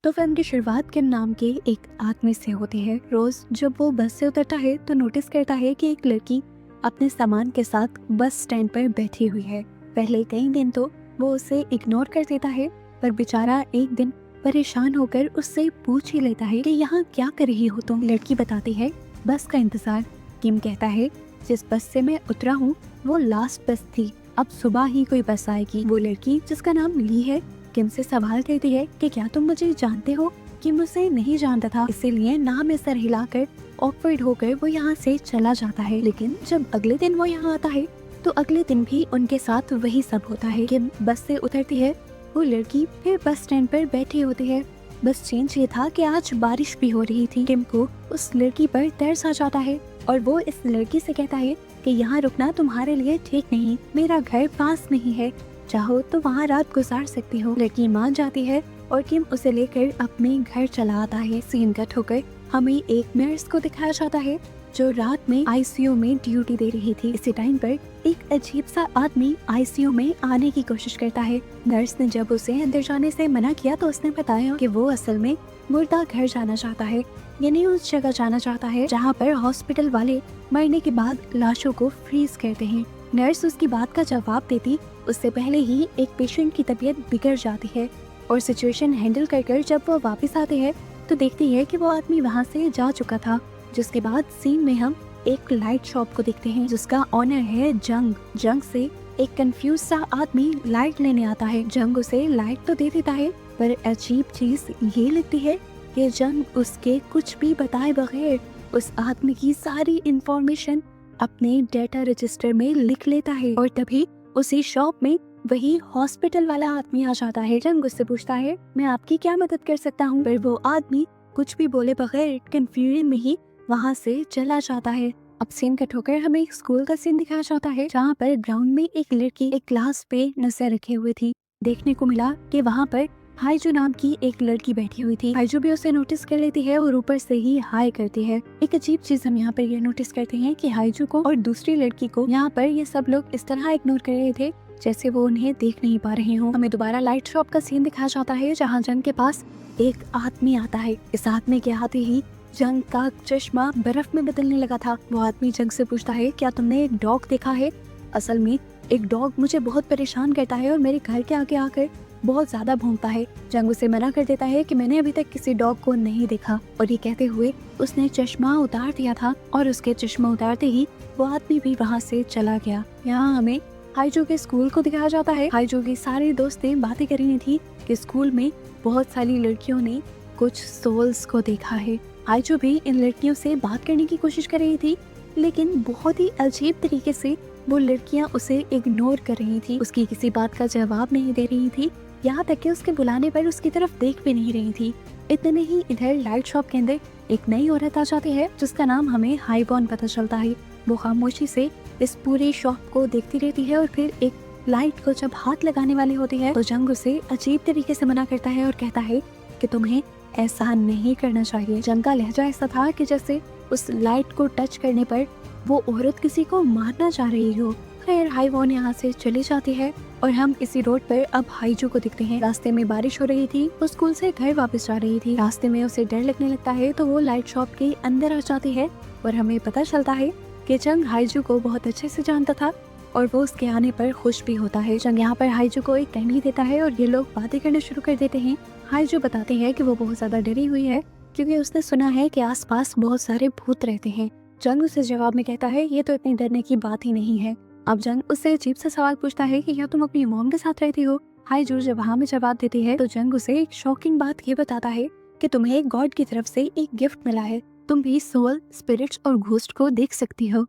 तो फिल्म की शुरुआत किम नाम के एक आदमी से होती है। रोज जब वो बस से उतरता है तो नोटिस करता है कि एक लड़की अपने सामान के साथ बस स्टैंड पर बैठी हुई है। पहले कई दिन तो वो उसे इग्नोर कर देता है, पर बेचारा एक दिन परेशान होकर उससे पूछ ही लेता है कि यहाँ क्या कर रही हो तुम। लड़की बताती है बस का इंतजार। किम कहता है जिस बस से मैं उतरा हूँ वो लास्ट बस थी, अब सुबह ही कोई बस आएगी। वो लड़की जिसका नाम ली है किम से सवाल करती है कि क्या तुम मुझे जानते हो। किम उसे नहीं जानता था, इसीलिए नाम में सर हिलाकर ऑकवर्ड होकर वो यहाँ से चला जाता है। लेकिन जब अगले दिन वो यहाँ आता है तो अगले दिन भी उनके साथ वही सब होता है। किम बस से उतरती है, वो लड़की फिर बस स्टैंड पर बैठी होती है। बस चेंज ये था कि आज बारिश भी हो रही थी। किम को उस लड़की पर तरस आ जाता है और वो इस लड़की से कहता है कि यहाँ रुकना तुम्हारे लिए ठीक नहीं, मेरा घर पास नहीं है, चाहो तो वहाँ रात गुजार सकती हो। लड़की मान जाती है और किम उसे लेकर अपने घर चला आता है। सीन कट होकर हमें एक नर्स को दिखाया जाता है जो रात में आईसीयू में ड्यूटी दे रही थी। इसी टाइम पर एक अजीब सा आदमी आईसीयू में आने की कोशिश करता है। नर्स ने जब उसे अंदर जाने से मना किया तो उसने बताया कि वो असल में मुर्दा घर जाना चाहता है, यानी उस जगह जाना चाहता है जहाँ पर हॉस्पिटल वाले मरने के बाद लाशों को फ्रीज करते हैं। नर्स उसकी बात का जवाब देती उससे पहले ही एक पेशेंट की तबीयत बिगड़ जाती है और सिचुएशन हैंडल कर जब वो वापस आते हैं तो देखती है कि वो आदमी वहाँ से जा चुका था। जिसके बाद सीन में हम एक लाइट शॉप को देखते हैं जिसका ऑनर है जंग। जंग से एक कंफ्यूज सा आदमी लाइट लेने आता है। जंग उसे लाइट तो दे देता है, पर अजीब चीज ये लगती है कि जंग उसके कुछ भी बताए बगैर उस आदमी की सारी इंफॉर्मेशन अपने डेटा रजिस्टर में लिख लेता है। और तभी उसी शॉप में वही हॉस्पिटल वाला आदमी आ जाता है। जंग उससे पूछता है मैं आपकी क्या मदद कर सकता हूँ, पर वो आदमी कुछ भी बोले बगैर कंफ्यूजन में ही वहाँ से चला जाता है। अब सीन कट होकर हमें एक स्कूल का सीन दिखाया जाता है जहाँ पर ग्राउंड में एक लड़की एक क्लास पे नजर रखे हुए थी। देखने को मिला कि वहाँ पर हाईजू नाम की एक लड़की बैठी हुई थी। हाईजू भी उसे नोटिस कर लेती है और ऊपर से ही हाई करती है। एक अजीब चीज हम यहाँ पर ये नोटिस करते हैं कि हाईजू को और दूसरी लड़की को यहाँ पर ये सब लोग इस तरह इग्नोर कर रहे थे जैसे वो उन्हें देख नहीं पा रहे हों। हमें दोबारा लाइट शॉप का सीन दिखाया जाता है जहाँ जंग के पास एक आदमी आता है। इस आदमी के आते ही जंग का चश्मा बर्फ में बदलने लगा था। वो आदमी जंग से पूछता है क्या तुमने एक डॉग देखा है? असल में एक डॉग मुझे बहुत परेशान करता है और मेरे घर के आगे आकर बहुत ज्यादा भौंकता है। जंग उसे मना कर देता है कि मैंने अभी तक किसी डॉग को नहीं देखा, और ये कहते हुए उसने चश्मा उतार दिया था और उसके चश्मा उतारते ही वो आदमी भी वहाँ से चला गया। यहाँ हमें हाईजू के स्कूल को दिखाया जाता है। हाईजू की सारी दोस्तें बातें कर रही थी कि स्कूल में बहुत सारी लड़कियों ने कुछ सोल्स को देखा है। हाईजू भी इन लड़कियों से बात करने की कोशिश कर रही थी, लेकिन बहुत ही अजीब तरीके से वो लड़कियां उसे इग्नोर कर रही थी। उसकी किसी बात का जवाब नहीं दे रही थी, यहाँ तक कि उसके बुलाने पर उसकी तरफ देख भी नहीं रही थी। इतने ही इधर लाइट शॉप के अंदर एक नई औरत आ जाती है जिसका नाम हमें हाईबॉन पता चलता है। वो खामोशी से इस पूरे शॉप को देखती रहती है और फिर एक लाइट को जब हाथ लगाने वाली होती है तो जंग उसे अजीब तरीके से मना करता है और कहता है कि तुम्हें ऐसा नहीं करना चाहिए। जंग का लहजा ऐसा था कि जैसे उस लाइट को टच करने पर वो औरत किसी को मारना चाह रही हो। खैर हाईवॉन यहाँ से चली जाती है और हम इसी रोड पर अब हाईजू को दिखते हैं। रास्ते में बारिश हो रही थी, वो स्कूल से घर वापस जा रही थी। रास्ते में उसे डर लगने लगता है तो वो लाइट शॉप के अंदर आ जाती है और हमें पता चलता है कि जंग हाईजू को बहुत अच्छे से जानता था और वो उसके आने पर खुश भी होता है। जंग यहाँ पर हाईजू को एक कैंडी देता है और ये लोग बातें करना शुरू कर देते हैं। हाईजू बताते हैं कि वो बहुत ज्यादा डरी हुई है क्योंकि उसने सुना है कि आसपास बहुत सारे भूत रहते हैं। जंग उसे जवाब में कहता है ये तो इतनी डरने की बात ही नहीं है। अब जंग उससे अजीब सा सवाल पूछता है कि क्या तुम अपनी मॉम के साथ रहती हो? हाईजू जब वहाँ में जवाब देती है तो जंग उसे एक शॉकिंग बात ये बताता है कि तुम्हें एक गॉड की तरफ से एक गिफ्ट मिला है, तुम भी सोल, स्पिरिट्स और घोस्ट को देख सकती हो।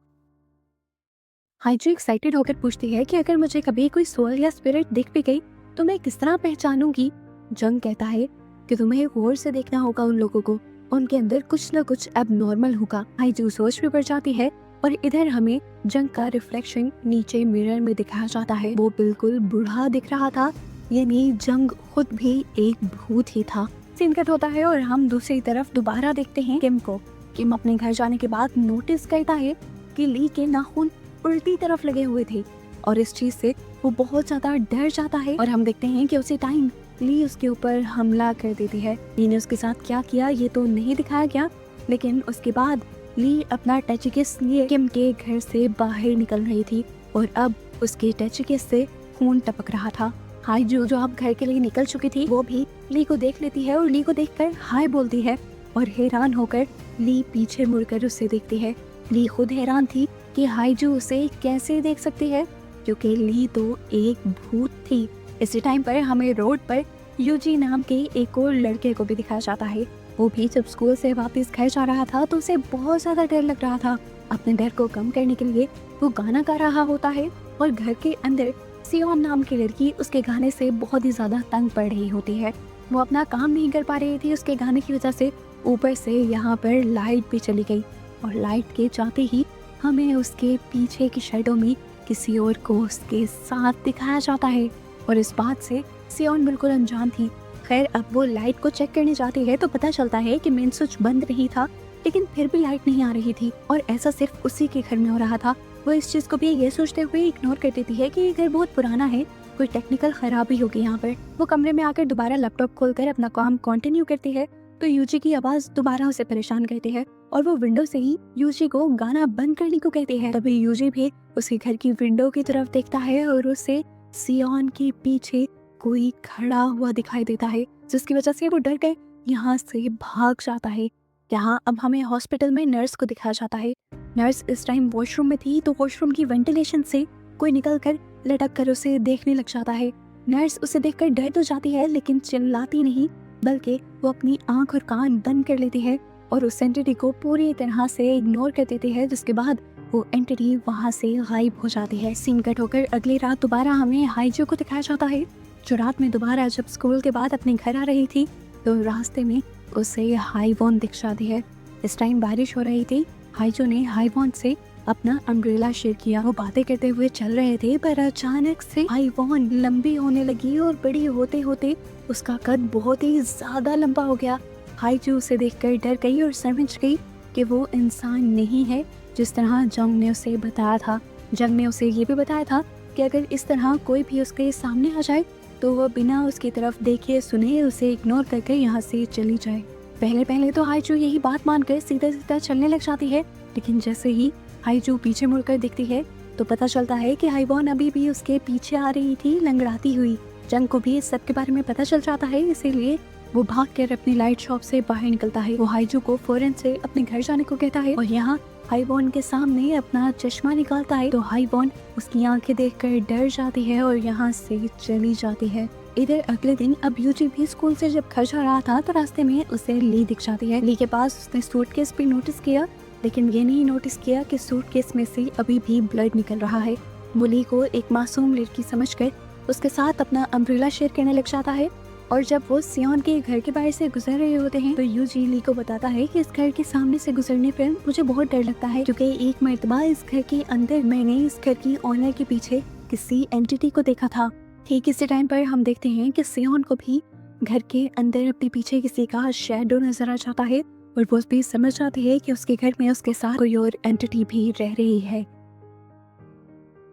हाईजू एक्साइटेड होकर पूछती है कि अगर मुझे कभी कोई सोल या स्पिरिट दिख भी गई तो मैं किस तरह पहचानूंगी? जंग कहता है कि तुम्हें गौर से देखना होगा उन लोगों को, उनके अंदर कुछ न कुछ एबनॉर्मल होगा। हाईजू सोच में पड़ जाती है और इधर हमें जंग का रिफ्लेक्शन नीचे मिरर में दिखाया जाता है। वो बिल्कुल बूढ़ा दिख रहा था, यानी जंग खुद भी एक भूत ही था। सीन कट होता है और हम दूसरी तरफ दोबारा देखते हैं किम को। किम अपने घर जाने के बाद नोटिस करता है कि ली के नाखून उल्टी तरफ लगे हुए थे और इस चीज से वो बहुत ज्यादा डर जाता है। और हम देखते हैं कि उसी टाइम ली उसके ऊपर हमला कर देती है। ली ने उसके साथ क्या किया ये तो नहीं दिखाया गया, लेकिन उसके बाद ली अपना टचकेस लिए किम के घर से बाहर निकल रही थी और अब उसके टचकेस से खून टपक रहा था। हाई जो अब घर के लिए निकल चुकी थी वो भी ली को देख लेती है और ली को देखकर हाय बोलती है और हैरान होकर ली पीछे मुड़कर उसे देखती है। ली खुद हैरान थी कि हाईजू उसे कैसे देख सकती है, क्योंकि ली तो एक भूत थी। इसी टाइम पर हमें रोड पर यूजी नाम के एक और लड़के को भी दिखाया जाता है। वो भी जब स्कूल से वापस घर जा रहा था तो उसे बहुत ज्यादा डर लग रहा था। अपने डर को कम करने के लिए वो गाना गा रहा होता है और घर के अंदर सियोन नाम की लड़की उसके गाने से बहुत ही ज्यादा तंग पड़ रही होती है। वो अपना काम नहीं कर पा रही थी उसके गाने की वजह से। ऊपर से यहाँ पर लाइट भी चली गई और लाइट के जाते ही हमें उसके पीछे की शैडो में किसी और को उसके साथ दिखाया जाता है और इस बात से सियोन बिल्कुल अनजान थी। खैर अब वो लाइट को चेक करने जाती है तो पता चलता है कि मेन स्विच बंद नहीं था, लेकिन फिर भी लाइट नहीं आ रही थी और ऐसा सिर्फ उसी के घर में हो रहा था। वो इस चीज को भी ये सोचते हुए इग्नोर कर देती है कि ये घर बहुत पुराना है, कोई टेक्निकल खराबी होगी यहाँ पर। वो कमरे में आकर दोबारा लैपटॉप खोलकर अपना काम कंटिन्यू करती है तो यूजी की आवाज दोबारा उसे परेशान करती है और वो विंडो से ही यूजी को गाना बंद करने को कहती है। तभी यूजी भी उसके घर की विंडो की तरफ देखता है और उसे सियोन के पीछे कोई खड़ा हुआ दिखाई देता है, जिसकी वजह से वो डर कर यहाँ से भाग जाता है। यहाँ अब हमें हॉस्पिटल में नर्स को दिखाया जाता है। नर्स इस टाइम वॉशरूम में थी तो वॉशरूम की वेंटिलेशन से कोई निकल कर लटक कर उसे देखने लग जाता है। नर्स उसे देखकर डर तो जाती है लेकिन चिल्लाती नहीं, बल्कि वो अपनी आंख और कान बंद कर लेती है और उस एंटिटी को पूरी तरह से इग्नोर कर देती है, जिसके बाद वो एंटिटी वहाँ से गायब हो जाती है। सीन कट होकर अगली रात दोबारा हमें हाईजू को दिखाया जाता है, जो रात में दोबारा जब स्कूल के बाद अपने घर आ रही थी तो रास्ते में उसे हाईवॉन दिख जाती है। इस टाइम बारिश हो रही थी। हाईजू ने हाईवॉन से अपना अम्ब्रेला शेयर किया। वो बातें करते हुए चल रहे थे पर अचानक से हाईवॉन लंबी होने लगी और बड़ी होते होते उसका कद बहुत ही ज्यादा लंबा हो गया। हाईजू उसे देखकर डर गई और समझ गई कि वो इंसान नहीं है जिस तरह जंग ने उसे बताया था। जंग ने उसे ये भी बताया था कि अगर इस तरह कोई भी उसके सामने आ जाए तो वह बिना उसकी तरफ देखे सुने उसे इग्नोर करके यहाँ से चली जाए। पहले पहले तो हाईजू यही बात मानकर सीधा सीधा चलने लग जाती है, लेकिन जैसे ही हाईजू पीछे मुड़कर दिखती है तो पता चलता है कि हाईवॉन अभी भी उसके पीछे आ रही थी लंगड़ाती हुई। जंग को भी इस सब के बारे में पता चल जाता है, इसीलिए वो भागकर अपनी लाइट शॉप से बाहर निकलता है। वो हाईजू को फौरन से अपने घर जाने को कहता है और यहाँ हाईवॉन के सामने अपना चश्मा निकालता है तो हाईवॉन उसकी आंखें देखकर डर जाती है और यहाँ से चली जाती है। इधर अगले दिन अब यूजी भी स्कूल से जब घर जा रहा था तो रास्ते में उसे ली दिख जाती है। ली के पास उसने सूटकेस भी नोटिस किया, लेकिन ये नहीं नोटिस किया कि सूटकेस में से अभी भी ब्लड निकल रहा है। वो ली को एक मासूम लड़की समझकर उसके साथ अपना अम्ब्रेला शेयर करने लग जाता है और जब वो सियोन के घर के बाहर से गुजर रहे होते हैं तो यूजी ली को बताता है कि इस घर के सामने से गुजरने पर मुझे बहुत डर लगता है, क्योंकि एक मर्तबा इस घर के अंदर मैंने इस घर की ओनर के पीछे किसी एंटिटी को देखा था। ठीक इसी टाइम पर हम देखते हैं कि सियोन को भी घर के अंदर अपने पीछे किसी का शैडो नजर आ जाता है और वो भी समझ जाती है कि उसके घर में उसके साथ कोई और एंटिटी भी रह रही है।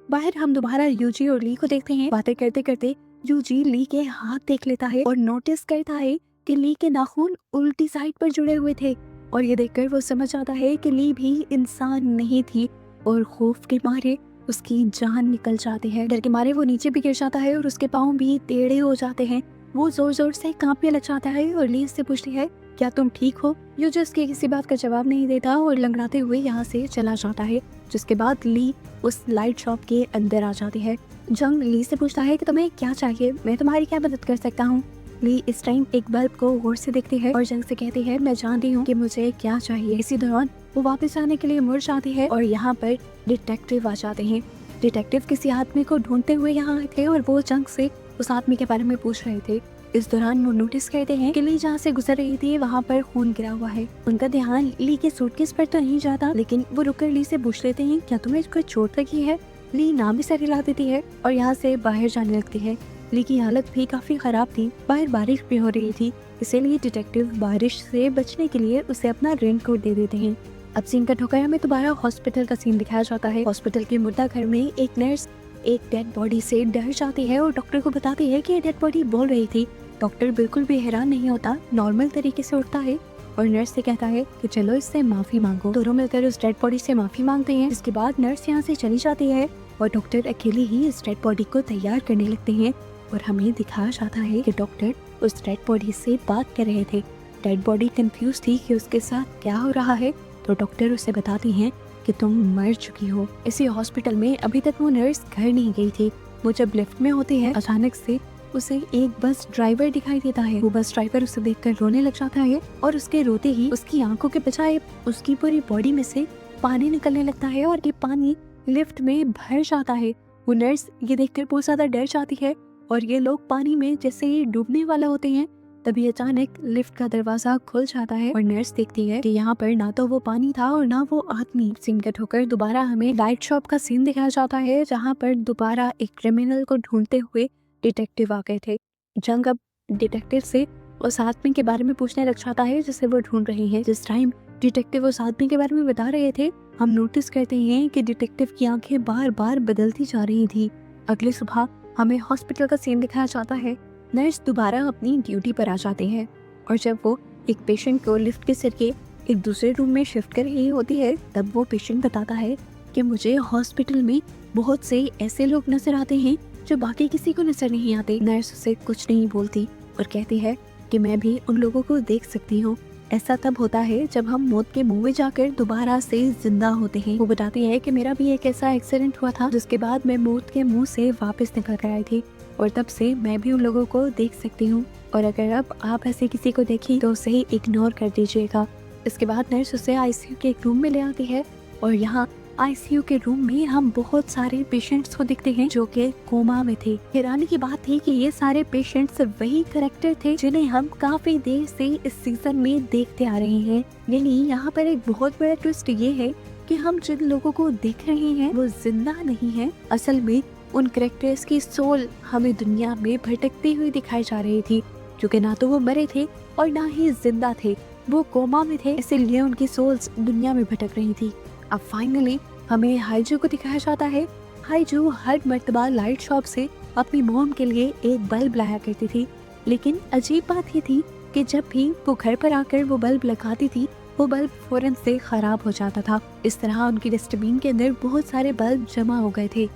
बाहर हम दोबारा यूजी और ली को देखते हैं। बातें करते करते यूजी ली के हाथ देख लेता है और नोटिस करता है कि ली के नाखून उल्टी साइड पर जुड़े हुए थे और ये देखकर वो समझ आता है कि ली भी इंसान नहीं थी और खौफ के मारे उसकी जान निकल जाती है। डर के मारे वो नीचे भी गिर जाता है और उसके पाँव भी टेढ़े हो जाते हैं। वो जोर जोर से कांपने लग जाता है और ली से पूछती है क्या तुम ठीक हो? यूजी उसकी किसी बात का जवाब नहीं देता और लंगड़ाते हुए यहाँ से चला जाता है, जिसके बाद ली उस लाइट शॉप के अंदर आ जाती है। जंग ली से पूछता है कि तुम्हें क्या चाहिए, मैं तुम्हारी क्या मदद कर सकता हूँ। ली इस टाइम एक बल्ब को गौर से देखती है और जंग से कहती है मैं जानती हूँ कि मुझे क्या चाहिए। इसी दौरान वो वापस आने के लिए मुड़ जाती है और यहाँ पर डिटेक्टिव आ जाते हैं। डिटेक्टिव किसी आदमी को ढूंढते हुए यहाँ आए थे और वो जंग से उस आदमी के बारे में पूछ रहे थे। इस दौरान वो नोटिस करते हैं कि ली जहाँ से गुजर रही थी वहाँ पर खून गिरा हुआ है। उनका ध्यान ली के सूटकेस पर तो नहीं जाता, लेकिन वो रुककर ली से पूछ लेते हैं क्या तुम्हें कोई चोट लगी है। ली नाम भी सर हिला देती है और यहाँ से बाहर जाने लगती है। ली की हालत भी काफी खराब थी, बाहर बारिश भी हो रही थी, इसीलिए डिटेक्टिव बारिश से बचने के लिए उसे अपना रेनकोट दे देते हैं। अब सीन कट होकर हमें दोबारा हॉस्पिटल का सीन दिखाया जाता है। हॉस्पिटल के मुर्दा घर में एक नर्स एक डेड बॉडी से डर जाती है और डॉक्टर को बताती है कि डेड बॉडी बोल रही थी डॉक्टर बिल्कुल भी हैरान नहीं होता, नॉर्मल तरीके से उठता है और नर्स से कहता है कि चलो इससे माफी मांगो। दोनों मिलकर उस डेड बॉडी से माफी मांगते हैं। इसके बाद नर्स यहाँ से चली जाती है और डॉक्टर अकेले ही इस डेड बॉडी को तैयार करने लगते हैं और हमें दिखाया जाता है कि डॉक्टर उस डेड बॉडी से बात कर रहे थे। डेड बॉडी कंफ्यूज थी कि उसके साथ क्या हो रहा है, तो डॉक्टर उसे बताती हैं कि तुम मर चुकी हो। इसी हॉस्पिटल में अभी तक वो नर्स घर नहीं गई थी। वो जब लिफ्ट में होती है, अचानक से उसे एक बस ड्राइवर दिखाई देता है। वो बस ड्राइवर उसे देखकर रोने लग जाता है और उसके रोते ही उसकी आंखों के बजाय उसकी पूरी बॉडी में से पानी निकलने लगता है और ये पानी लिफ्ट में भर जाता है। वो नर्स ये देखकर बहुत ज्यादा डर जाती है और ये लोग पानी में जैसे ही डूबने वाला होते हैं, तभी अचानक लिफ्ट का दरवाजा खुल जाता है और नर्स देखती है कि यहाँ पर ना तो वो पानी था और ना वो आदमी। सीन कट होकर दोबारा हमें लाइट शॉप का सीन दिखाया जाता है, जहाँ पर दोबारा एक क्रिमिनल को ढूंढते हुए डिटेक्टिव आ गए थे। जंग अब डिटेक्टिव से उस आदमी के बारे में पूछने लग जाता है जिसे वो ढूंढ रहे हैं। जिस टाइम डिटेक्टिव उस आदमी के बारे में बता रहे थे, हम नोटिस करते हैं कि डिटेक्टिव की आंखें बार बार बदलती जा रही थी। अगली सुबह हमें हॉस्पिटल का सीन दिखाया जाता है। नर्स दोबारा अपनी ड्यूटी पर आ जाते हैं और जब वो एक पेशेंट को लिफ्ट के जरिए एक दूसरे रूम में शिफ्ट कर रही होती है, तब वो पेशेंट बताता है कि मुझे हॉस्पिटल में बहुत से ऐसे लोग नजर आते हैं जो बाकी किसी को नजर नहीं आते। नर्स उसे कुछ नहीं बोलती और कहती है कि मैं भी उन लोगों को देख सकती हूँ। ऐसा तब होता है जब हम मौत के मुंह में जाकर दोबारा से जिंदा होते हैं। वो बताती है कि मेरा भी एक ऐसा एक्सीडेंट हुआ था जिसके बाद मैं मौत के मुंह से वापस निकल कर आई थी और तब से मैं भी उन लोगों को देख सकती हूँ और अगर अब आप ऐसे किसी को देखें तो उसे ही इग्नोर कर दीजिएगा। इसके बाद नर्स उसे आईसीयू के एक रूम में ले आती है और यहाँ आईसीयू के रूम में हम बहुत सारे पेशेंट्स को देखते हैं जो कि कोमा में थे। हैरानी की बात थी कि ये सारे पेशेंट्स वही कैरेक्टर थे जिन्हें हम काफी देर से इस सीजन में देखते आ रहे हैं। यानी यहाँ पर एक बहुत बड़ा ट्विस्ट ये है कि हम जिन लोगों को देख रहे हैं वो जिंदा नहीं है, असल में उन कैरेक्टर्स की सोल हमें दुनिया में भटकती हुई दिखाई जा रही थी, क्योंकि ना तो वो मरे थे और ना ही जिंदा थे, वो कोमा में थे, इसलिए उनकी सोल्स दुनिया में भटक रही थी। अब फाइनली हमें हाइजू को दिखाया जाता है। हाइजू हर मर्तबा लाइट शॉप से अपनी मॉम के लिए एक बल्ब लाया करती थी, लेकिन अजीब बात ये थी कि जब भी वो घर पर आकर वो बल्ब लगाती थी, वो बल्ब फौरन से खराब हो जाता था। इस तरह उनकी डस्टबिन के अंदर बहुत सारे बल्ब जमा हो गए थे।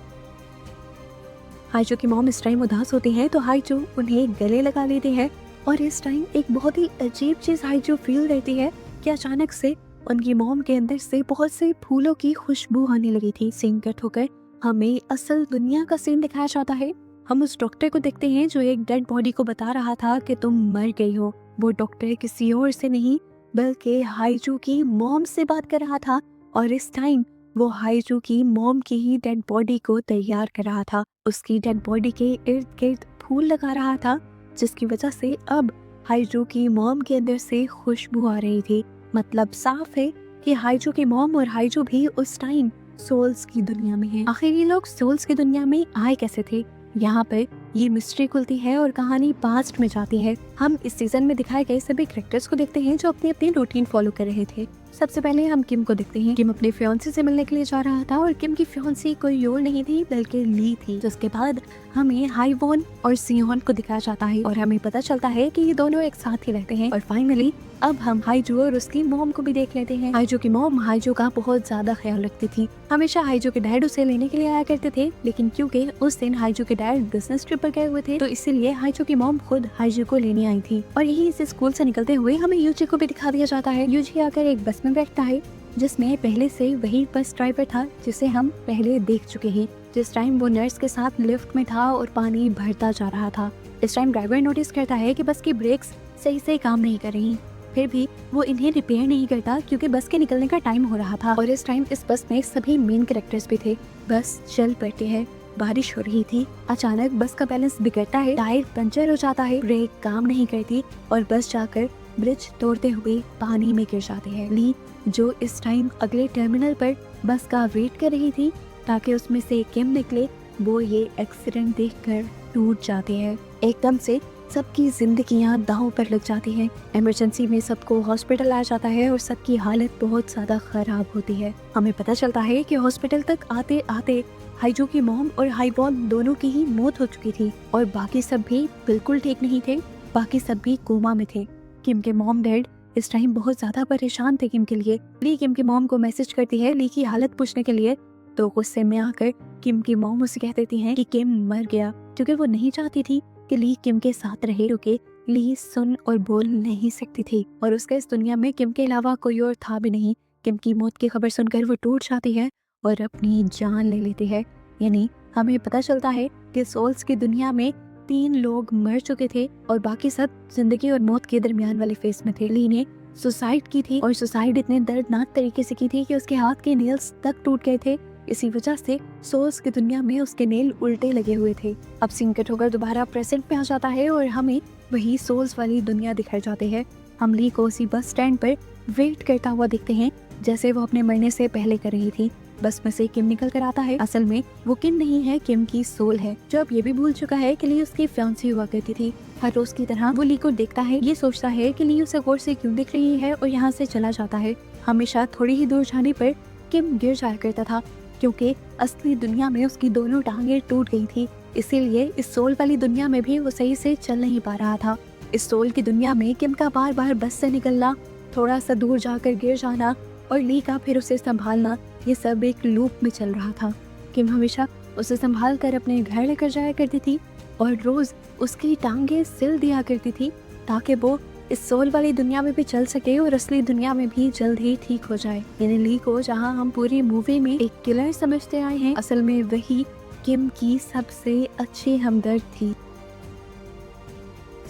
हाइजू की मॉम इस टाइम उदास होती हैं तो हाइजू उन्हें गले लगा लेते हैं और इस टाइम एक बहुत ही अजीब चीज हाइजू फील करती है कि अचानक से उनकी मॉम के अंदर से बहुत से फूलों की खुशबू आने लगी थी। सीन कट होकर हमें असल दुनिया का सीन दिखाया जाता है। हम उस डॉक्टर को देखते हैं जो एक डेड बॉडी को बता रहा था कि तुम मर गई हो। वो डॉक्टर किसी और से नहीं बल्कि हाइजू की मॉम से बात कर रहा था और इस टाइम वो हाइजू की मॉम की ही डेड बॉडी को तैयार कर रहा था। उसकी डेड बॉडी के इर्द गिर्द फूल लगा रहा था, जिसकी वजह से अब हाइजू की मॉम के अंदर से खुशबू आ रही थी। मतलब साफ है कि हाइजू की मॉम और हाइजू भी उस टाइम सोल्स की दुनिया में हैं। आखिर ये लोग सोल्स की दुनिया में आए कैसे थे? यहाँ पर ये मिस्ट्री खुलती है और कहानी पास्ट में जाती है। हम इस सीजन में दिखाए गए सभी कैरेक्टर्स को देखते हैं जो अपनी अपनी रूटीन फॉलो कर रहे थे। सबसे पहले हम किम को देखते हैं। किम अपने फियांसी से मिलने के लिए जा रहा था और किम की फियांसी कोई और नहीं थी बल्कि ली थी। जिसके बाद हमें हाईवॉन और सियोन को दिखाया जाता है और हमें पता चलता है कि ये दोनों एक साथ ही रहते हैं। और फाइनली अब हम हाइजू और उसकी मॉम को भी देख लेते हैं। हाइजू की मॉम हाइजू का बहुत ज्यादा ख्याल रखती थी। हमेशा हाइजू के डैड उसे लेने के लिए आया करते थे, लेकिन क्योंकि उस दिन हाइजू के डैड बिजनेस ट्रिप पर गए हुए थे तो इसीलिए हाइजू की मॉम खुद हाइजू को लेने आई थी। और यही इस स्कूल से निकलते हुए हमें यूजी को भी दिखा दिया जाता है। यूजी आकर एक बस में बैठता है जिसमें पहले से वही बस ड्राइवर था जिसे हम पहले देख चुके हैं। जिस टाइम वो नर्स के साथ लिफ्ट में था और पानी भरता जा रहा था, इस टाइम ड्राइवर नोटिस करता है कि बस की ब्रेक्स सही से काम नहीं कर रही। फिर भी वो इन्हें रिपेयर नहीं करता क्योंकि बस के निकलने का टाइम हो रहा था। और इस टाइम इस बस में सभी मेन कैरेक्टर्स भी थे। बस चल पड़ती है, बारिश हो रही थी। अचानक बस का बैलेंस बिगड़ता है, टायर पंचर हो जाता है, ब्रेक काम नहीं करती और बस जाकर ब्रिज तोड़ते हुए पानी में गिर जाती है। ली जो इस टाइम अगले टर्मिनल पर बस का वेट कर रही थी ताकि उसमें से किम निकले, वो ये एक्सीडेंट देखकर टूट जाती है। एकदम से सबकी जिंदगियां दांव पर लग जाती हैं। इमरजेंसी में सबको हॉस्पिटल लाया जाता है और सबकी हालत बहुत ज्यादा खराब होती है। हमें पता चलता है कि हॉस्पिटल तक आते आते हाइजू की मॉम और हाईवॉन दोनों की ही मौत हो चुकी थी और बाकी सब भी बिल्कुल ठीक नहीं थे। बाकी सब भी कोमा में थे। किम के मॉम डैड इस टाइम बहुत ज्यादा परेशान थे किम के लिए। ली किम की मॉम को मैसेज करती है ली की हालत पूछने के लिए, तो गुस्से में आकर किम की मॉम उसे कह देती हैं कि किम मर गया, क्योंकि वो नहीं चाहती थी कि ली किम के साथ रहे, क्योंकि ली सुन और बोल नहीं सकती थी और उसका इस दुनिया में किम के अलावा कोई और था भी नहीं। किम की मौत की खबर सुनकर वो टूट जाती है और अपनी जान ले लेती है। यानी हमें पता चलता है कि सोल्स की दुनिया में 3 लोग मर चुके थे और बाकी सब जिंदगी और मौत के दरमियान वाले फेस में थे। ली ने सुसाइड की थी और सुसाइड इतने दर्दनाक तरीके से की थी कि उसके हाथ के नेल्स तक टूट गए थे। इसी वजह से सोल्स की दुनिया में उसके नेल उल्टे लगे हुए थे। अब सीन कट होकर दोबारा प्रेजेंट में आ जाता है और हमें वही सोल्स वाली दुनिया दिखाई जाती है। हम ली को उसी बस स्टैंड पर वेट करता हुआ देखते हैं जैसे वो अपने मरने से पहले कर रही थी। बस में से किम निकल कर आता है। असल में वो किम नहीं है, किम की सोल है, जो अब ये भी भूल चुका है कि ली उसकी फियांसी हुआ करती थी। हर रोज की तरह वो ली को देखता है, ये सोचता है कि ली उसे गौर से क्यों दिख रही है और यहाँ से चला जाता है। हमेशा थोड़ी ही दूर जाने पर किम गिर जाया करता था, क्योंकि असली दुनिया में उसकी दोनों टांगे टूट गई थी। इसीलिए इस सोल वाली दुनिया में भी वो सही से चल नहीं पा रहा था। इस सोल की दुनिया में किम का बार बार बस से निकलना, थोड़ा सा दूर जाकर गिर जाना और ली का फिर उसे संभालना, ये सब एक लूप में चल रहा था। किम हमेशा उसे संभाल कर अपने घर लेकर जाया करती थी और रोज उसकी टांगे सिल दिया करती थी ताकि वो इस सोल वाली दुनिया में भी चल सके और असली दुनिया में भी जल्द ही ठीक हो जाए। यानी ली को जहां हम पूरी मूवी में एक किलर समझते आए हैं, असल में वही किम की सबसे अच्छी हमदर्द थी।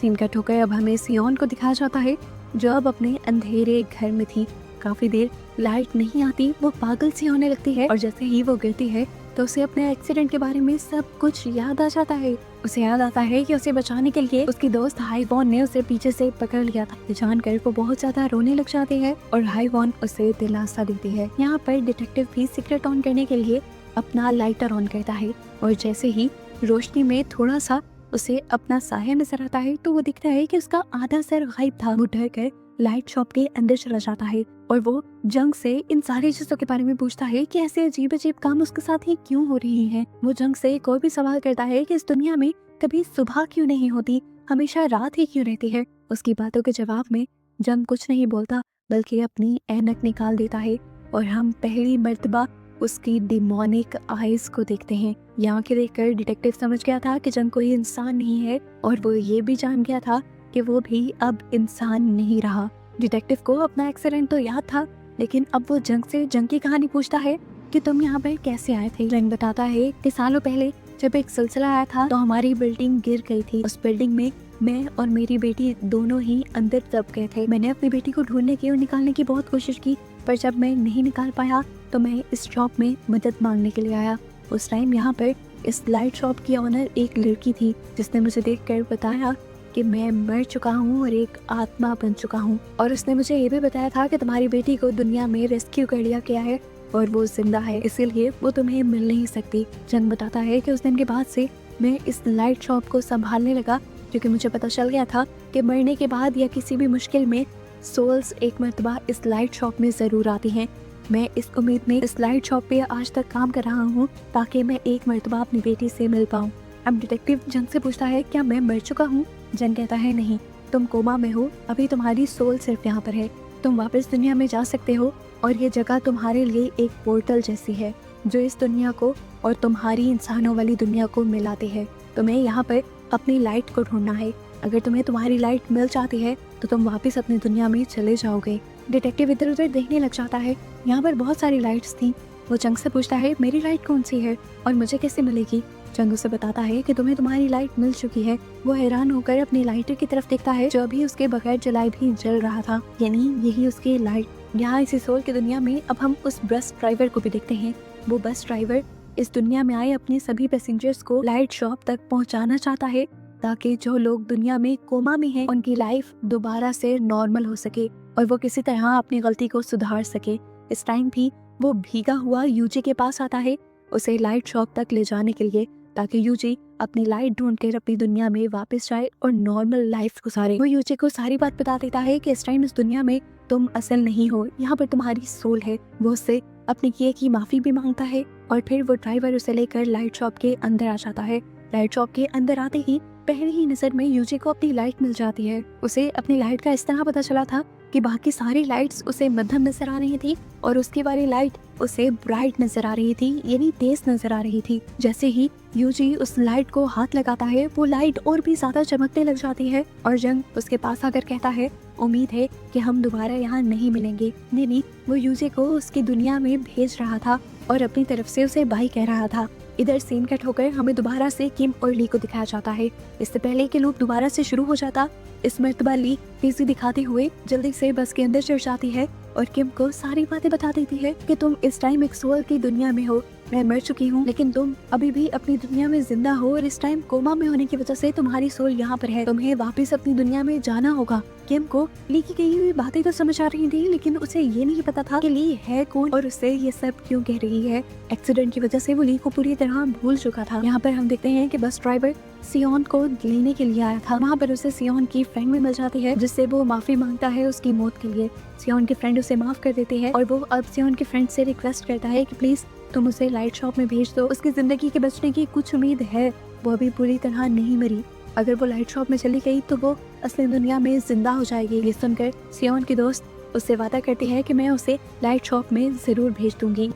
सीन कट होकर अब हमें सियोन को दिखाया जाता है जो अब अपने अंधेरे घर में थी। काफी देर लाइट नहीं आती, वो पागल सी होने लगती है और जैसे ही वो गिरती है तो उसे अपने एक्सीडेंट के बारे में सब कुछ याद आ जाता है। उसे याद आता है कि उसे बचाने के लिए उसकी दोस्त हाईवॉन ने उसे पीछे से पकड़ लिया था। जानकर वो बहुत ज्यादा रोने लग जाती है और हाईवॉन उसे दिलासा देती है। यहाँ पर डिटेक्टिव भी सीक्रेट ऑन करने के लिए अपना लाइटर ऑन करता है और जैसे ही रोशनी में थोड़ा सा उसे अपना साया नजर आता है तो वो दिखता है कि उसका आधा सर गायब था। वो डर कर लाइट शॉप के अंदर चला जाता है और वो जंग से इन सारी चीजों के बारे में पूछता है कि ऐसे अजीब अजीब काम उसके साथ ही क्यों हो रही हैं। वो जंग से कोई भी सवाल करता है कि इस दुनिया में कभी सुबह क्यों नहीं होती, हमेशा रात ही क्यों रहती है। उसकी बातों के जवाब में जंग कुछ नहीं बोलता बल्कि अपनी ऐनक निकाल देता है और हम पहली मर्तबा उसकी डिमोनिक आईज को देखते हैं। यहाँ के देखकर डिटेक्टिव समझ गया था कि जंग कोई इंसान नहीं है और वो ये भी जान गया था कि वो भी अब इंसान नहीं रहा। डिटेक्टिव को अपना एक्सीडेंट तो याद था, लेकिन अब वो जंग से जंग की कहानी पूछता है कि तुम यहाँ पर कैसे आए थे। जंग बताता है कि सालों पहले जब एक सिलसिला आया था तो हमारी बिल्डिंग गिर गई थी। उस बिल्डिंग में मैं और मेरी बेटी दोनों ही अंदर दब गए थे। मैंने अपनी बेटी को ढूंढने की और निकालने की बहुत कोशिश की, पर जब मैं नहीं निकाल पाया तो मैं इस शॉप में मदद मांगने के लिए आया। उस टाइम यहाँ पर इस लाइट शॉप की ऑनर एक लड़की थी जिसने मुझे देखकर बताया कि मैं मर चुका हूँ और एक आत्मा बन चुका हूँ, और उसने मुझे ये भी बताया था कि तुम्हारी बेटी को दुनिया में रेस्क्यू कर लिया गया है और वो जिंदा है, इसीलिए वो तुम्हें मिल नहीं सकती। जंग बताता है कि उस दिन के बाद से मैं इस लाइट शॉप को संभालने लगा, क्योंकि मुझे पता चल गया था कि मरने के बाद या किसी भी मुश्किल में सोल्स एक मर्तबा इस लाइट शॉप में जरूर आती हैं। मैं इस उम्मीद में इस लाइट शॉप पे आज तक काम कर रहा हूँ ताकि मैं एक मर्तबा अपनी बेटी से मिल पाऊँ। अब डिटेक्टिव जंग से पूछता है क्या मैं मर चुका हूँ। जंग कहता है नहीं, तुम कोमा में हो, अभी तुम्हारी सोल सिर्फ यहाँ पर है, तुम वापस दुनिया में जा सकते हो और ये जगह तुम्हारे लिए एक पोर्टल जैसी है जो इस दुनिया को और तुम्हारी इंसानों वाली दुनिया को मिलाती है। तुम्हें यहाँ पर अपनी लाइट को ढूंढना है, अगर तुम्हें तुम्हारी लाइट मिल जाती है तो तुम वापस अपनी दुनिया में चले जाओगे। डिटेक्टिव इधर उधर देखने लग जाता है, यहाँ पर बहुत सारी लाइट्स थी। वो जंग से पूछता है मेरी लाइट कौन सी है और मुझे कैसे मिलेगी। जंग उसे बताता है कि तुम्हें तुम्हारी लाइट मिल चुकी है। वो हैरान होकर अपनी लाइटर की तरफ देखता है जो अभी उसके बगैर जलाए भी जल रहा था, यानी यही उसकी लाइट। यहाँ इसी सोल की दुनिया में अब हम उस बस ड्राइवर को भी देखते हैं। वो बस ड्राइवर इस दुनिया में आए अपने सभी पैसेंजर्स को लाइट शॉप तक पहुँचाना चाहता है ताकि जो लोग दुनिया में कोमा में हैं उनकी लाइफ दोबारा से नॉर्मल हो सके और वो किसी तरह अपनी गलती को सुधार सके। इस टाइम भी वो भीगा हुआ यूजी के पास आता है उसे लाइट शॉप तक ले जाने के लिए, ताकि यूजी अपनी लाइट ढूंढ कर अपनी दुनिया में वापस जाए और नॉर्मल लाइफ गुजारे। वो यूजी को सारी बात बता देता है कि इस टाइम इस दुनिया में तुम असल नहीं हो, यहाँ पर तुम्हारी सोल है। वो उससे अपने किए की माफी भी मांगता है और फिर वो ड्राइवर उसे लेकर लाइट शॉप के अंदर आ जाता है। लाइट शॉप के अंदर आते ही पहली ही नजर में यूजी को अपनी लाइट मिल जाती है। उसे अपनी लाइट का इस तरह पता चला था कि बाकी सारी लाइट्स उसे मध्यम नजर आ रही थी और उसकी वाली लाइट उसे ब्राइट नजर आ रही थी, यानी तेज नजर आ रही थी। जैसे ही यूजी उस लाइट को हाथ लगाता है वो लाइट और भी ज्यादा चमकने लग जाती है और जंग उसके पास आकर कहता है, उम्मीद है कि हम दोबारा यहाँ नहीं मिलेंगे। नहीं, वो यूजी को उसकी दुनिया में भेज रहा था और अपनी तरफ से उसे बाय कह रहा था। इधर सीन कट होकर हमें दोबारा से किम और ली को दिखाया जाता है। इससे पहले कि लूप दोबारा से शुरू हो जाता, इस मर्तबा ली तेजी दिखाते हुए जल्दी से बस के अंदर चढ़ जाती है और किम को सारी बातें बता देती है कि तुम इस टाइम एक सोल की दुनिया में हो, मैं मर चुकी हूँ लेकिन तुम अभी भी अपनी दुनिया में जिंदा हो और इस टाइम कोमा में होने की वजह से तुम्हारी सोल यहाँ पर है, तुम्हें वापस अपनी दुनिया में जाना होगा। किम को ली की कही हुई बातें तो समझ आ रही थी लेकिन उसे ये नहीं पता था कि ली है कौन और उसे ये सब क्यों कह रही है। एक्सीडेंट की वजह से वो ली को पूरी तरह भूल चुका था। यहाँ पर हम देखते हैं कि बस ड्राइवर सियोन को लेने के लिए आया था। वहाँ पर उसे सियोन की फ्रेंड भी मिल जाती है जिससे वो माफी मांगता है उसकी मौत के लिए। सियोन की फ्रेंड उसे माफ कर देती है और वो अब सियोन की फ्रेंड से रिक्वेस्ट करता है कि प्लीज तुम उसे लाइट शॉप में भेज दो, उसकी जिंदगी के बचने की कुछ उम्मीद है, वो अभी पूरी तरह नहीं मरी, अगर वो लाइट शॉप में चली गई तो वो असली दुनिया में जिंदा हो जाएगी। ये सुनकर सियोन की दोस्त उससे वादा करती है कि मैं उसे लाइट शॉप में जरूर भेज दूंगी।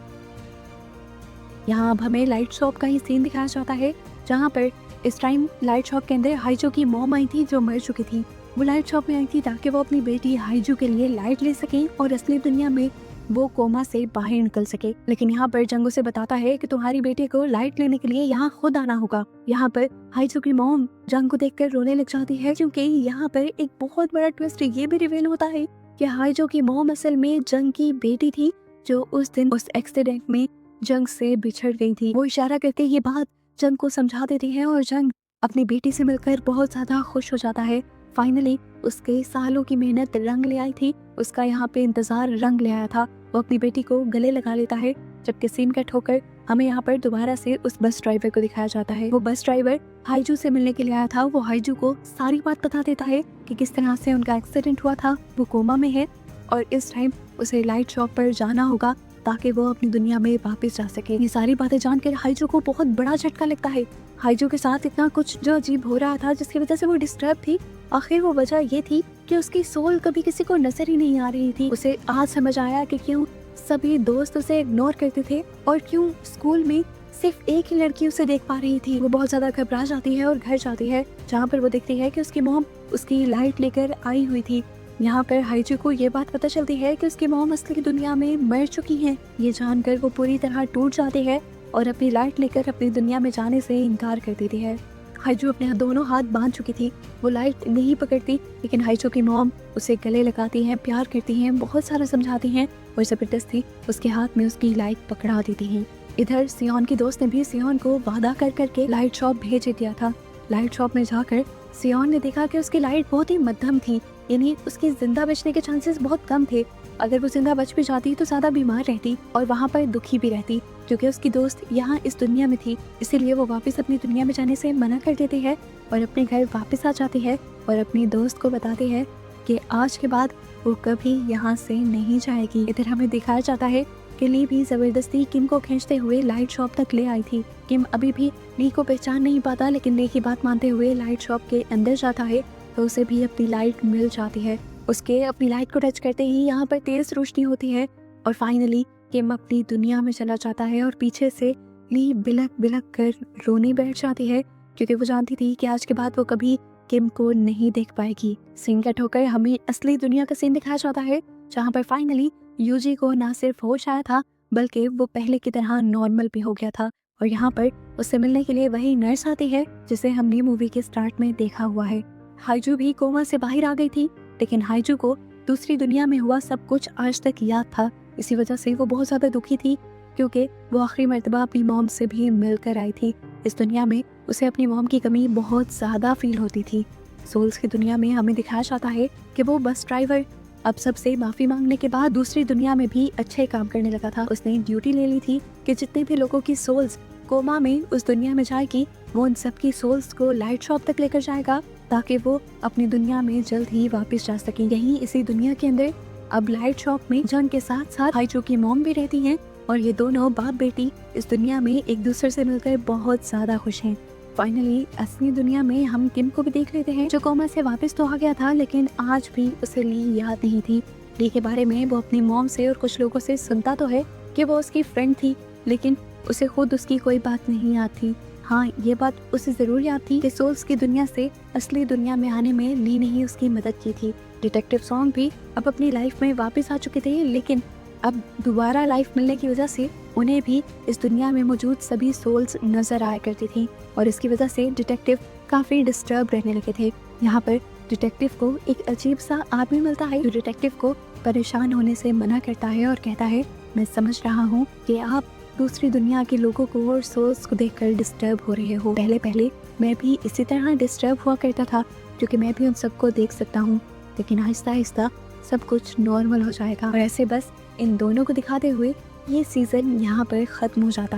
यहाँ अब हमें लाइट शॉप का ही सीन दिखाया जाता है जहाँ पर इस टाइम लाइट शॉप के अंदर हाइजो की मॉम आई थी जो मर चुकी थी। वो लाइट शॉप में आई थी ताकि वो अपनी बेटी हाइजो के लिए लाइट ले सके और असली दुनिया में वो कोमा से बाहर निकल सके। लेकिन यहाँ पर जंगू से बताता है कि तुम्हारी बेटी को लाइट लेने के लिए यहाँ खुद आना होगा। यहाँ पर हाइजो की मॉम जंग को देखकर रोने लग जाती है क्योंकि यहाँ पर एक बहुत बड़ा ट्विस्ट ये भी रिवील होता है कि हाइजो की मॉम असल में जंग की बेटी थी जो उस दिन उस एक्सीडेंट में जंग से बिछड़ गई थी। वो इशारा करके ये बात जंग को समझा देती है और जंग अपनी बेटी से मिलकर बहुत ज्यादा खुश हो जाता है। फाइनली उसके सालों की मेहनत रंग ले आई थी, उसका यहाँ पे इंतजार रंग ले आया था। वो अपनी बेटी को गले लगा लेता है। जबकि सीन कट होकर हमें यहाँ पर दोबारा से उस बस ड्राइवर को दिखाया जाता है। वो बस ड्राइवर हाइजू से मिलने के लिए आया था। वो हाइजू को सारी बात बता देता है कि किस तरह से उनका एक्सीडेंट हुआ था, वो कोमा में है और इस टाइम उसे लाइट शॉप पर जाना होगा ताकि वो अपनी दुनिया में वापस जा सके। ये सारी बातें जानकर हाइजू को बहुत बड़ा झटका लगता है। हाइजू के साथ इतना कुछ जो अजीब हो रहा था जिसकी वजह से वो डिस्टर्ब थी, आखिर वो वजह ये थी कि उसकी सोल कभी किसी को नजर ही नहीं आ रही थी। उसे आज समझ आया कि क्यों सभी दोस्त उसे इग्नोर करते थे और क्यों स्कूल में सिर्फ एक ही लड़की उसे देख पा रही थी। वो बहुत ज्यादा घबरा जाती है और घर जाती है जहाँ पर वो देखती है कि उसकी मॉम उसकी लाइट लेकर आई हुई थी। यहाँ पर हाइजू को ये बात पता चलती है कि उसकी मॉम असली दुनिया में मर चुकी है। ये जानकर वो पूरी तरह टूट जाती है और अपनी लाइट लेकर अपनी दुनिया में जाने से इनकार कर देती है। हाइजू अपने दोनों हाथ बांध चुकी थी, वो लाइट नहीं पकड़ती लेकिन हाइजू की मॉम उसे गले लगाती हैं, प्यार करती हैं, बहुत सारा समझाती हैं और जबरदस्ती उसके हाथ में उसकी लाइट पकड़ा देती हैं। इधर सियोन की दोस्त ने भी सियोन को वादा कर करके लाइट शॉप भेज दिया था। लाइट शॉप में जाकर सियोन ने देखा कि उसकी लाइट बहुत ही मध्यम थी, यानी उसके जिंदा बचने के चांसेस बहुत कम थे। अगर वो जिंदा बच भी जाती तो ज्यादा बीमार रहती और वहाँ पर दुखी भी रहती क्योंकि उसकी दोस्त यहाँ इस दुनिया में थी। इसीलिए वो वापस अपनी दुनिया में जाने से मना कर देती है और अपने घर वापस आ जाती है और अपनी दोस्त को बताती है कि आज के बाद वो कभी यहाँ से नहीं जाएगी। इधर हमें दिखाया जाता है कि ली भी जबरदस्ती किम को खींचते हुए लाइट शॉप तक ले आई थी। किम अभी भी ली को पहचान नहीं पाता लेकिन ली की बात मानते हुए लाइट शॉप के अंदर जाता है तो उसे भी अपनी लाइट मिल जाती है। उसके अपनी लाइट को टच करते ही यहाँ पर तेज रोशनी होती है और फाइनली किम अपनी दुनिया में चला जाता है और पीछे से ली बिलक बिलक कर रोने बैठ जाती है क्योंकि वो जानती थी कि आज के बाद वो कभी किम को नहीं देख पाएगी। सीन कट होकर हमें असली दुनिया का सीन दिखाया जाता है जहाँ पर फाइनली यूजी को ना सिर्फ होश आया था बल्कि वो पहले की तरह नॉर्मल भी हो गया था और यहाँ पर उससे मिलने के लिए वही नर्स आती है जिसे हमने मूवी के स्टार्ट में देखा हुआ है। हाइजू भी कोमा से बाहर आ गई थी लेकिन हाइजू को दूसरी दुनिया में हुआ सब कुछ आज तक याद था। इसी वजह से वो बहुत ज्यादा दुखी थी क्योंकि वो आखिरी मर्तबा अपनी मॉम से भी मिलकर आई थी। इस दुनिया में उसे अपनी मॉम की कमी बहुत ज्यादा फील होती थी। सोल्स की दुनिया में हमें दिखाया जाता है कि वो बस ड्राइवर अब सबसे माफी मांगने के बाद दूसरी दुनिया में भी अच्छे काम करने लगा था। उसने ड्यूटी ले ली थी कि जितने भी लोगों की सोल्स कोमा में उस दुनिया में जाएगी वो उन सबकी सोल्स को लाइट शॉप तक लेकर जाएगा ताकि वो अपनी दुनिया में जल्द ही वापस जा सके। यहीं इसी दुनिया के अंदर अब लाइट शॉप में जंग के साथ साथ हाइजू की मॉम भी रहती हैं और ये दोनों बाप बेटी इस दुनिया में एक दूसरे से मिलकर बहुत ज्यादा खुश हैं। फाइनली असली दुनिया में हम किम को भी देख लेते हैं, जो कोमा से वापस तो आ गया था, लेकिन आज भी उसे ली याद नहीं थी। ली के बारे में वो अपनी मॉम से और कुछ लोगों से सुनता तो है कि वो उसकी फ्रेंड थी, लेकिन उसे खुद उसकी कोई बात नहीं याद थी। हाँ, ये बात उसे जरूर याद थी कि सोल्स की दुनिया से असली दुनिया में आने में ली ने ही उसकी मदद की थी। डिटेक्टिव सॉन्ग भी अब अपनी लाइफ में वापस आ चुके थे, लेकिन अब दोबारा लाइफ मिलने की वजह से उन्हें भी इस दुनिया में मौजूद सभी सोल्स नजर आया करती थी, और इसकी वजह से डिटेक्टिव काफी डिस्टर्ब रहने लगे थे। यहाँ पर डिटेक्टिव को एक अजीब सा आदमी मिलता है, जो डिटेक्टिव को परेशान होने से मना करता है और कहता है, मैं समझ रहा हूँ कि आप दूसरी दुनिया के लोगों को और सोल्स को देखकर डिस्टर्ब हो रहे हो। पहले पहले मैं भी इसी तरह डिस्टर्ब हुआ करता था, क्योंकि मैं भी उन सबको देख सकता हूँ, लेकिन आहिस्ता आहिस्ता सब कुछ नॉर्मल हो जाएगा। और ऐसे बस इन दोनों को दिखाते हुए ये सीजन यहाँ पर खत्म हो जाता है।